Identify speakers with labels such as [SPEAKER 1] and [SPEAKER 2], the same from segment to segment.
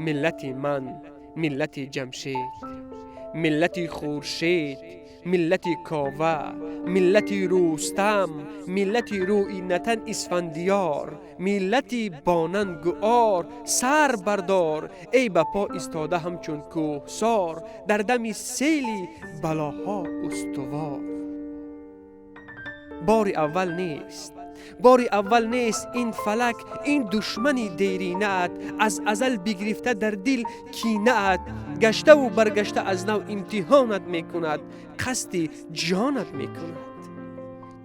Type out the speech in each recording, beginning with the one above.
[SPEAKER 1] ملتی من، ملتی جمشید، ملتی خورشید، ملتی کاوه، ملتی روستم، ملتی روی نتن اسفندیار، ملتی باننگ و آر. سر بردار ای بپا ایستاده همچون کوهسار، در دم سیلی بلاها استوار. باری اول نیست این فلک، این دشمنی دیرینت، از ازل بگرفته در دل کینت. گشته و برگشته از نو امتحانت میکند، قصد جانت میکند.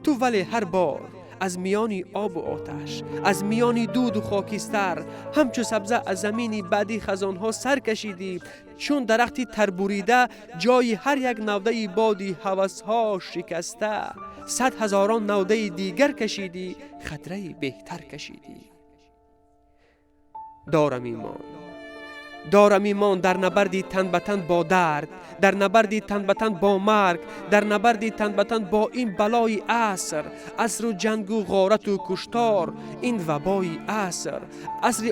[SPEAKER 1] تو ولی هر بار از میانی آب و آتش، از میانی دود و خاکستر، همچو سبزه از زمینی بعدی خزانها سر کشیدی. چون درختی تربوریده جای هر یک نوده بادی هوسها شکسته، 100,000 نوده دیگر کشیدی، خطره بهتر کشیدی. دارم ایمان در نبردی تن به تن با درد، در نبردی تن به تن با مرگ، در نبردی تن به تن با این بلای عصر و جنگ و غارت و کشتار. این وبای عصر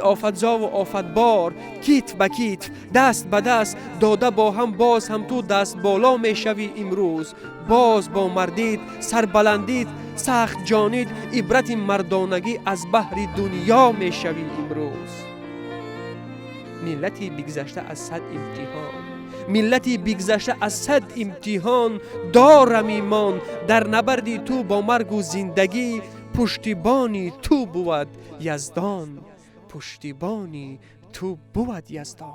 [SPEAKER 1] آفتزا و آفتبار، کیت به کیت، دست به دست داده با هم، باز هم تو دست بالا می شوی امروز. باز با مردید سر بلندید، سخت جانید، عبرت مردانگی از بحر دنیا می شوی امروز. ملتی بگذشته از 100 امتحان، ملتی بگذشته از 100 امتحان. دارم ایمان در نبردی تو با مرگ و زندگی، پشتیبانی تو بود یزدان، پشتیبانی تو بود یزدان.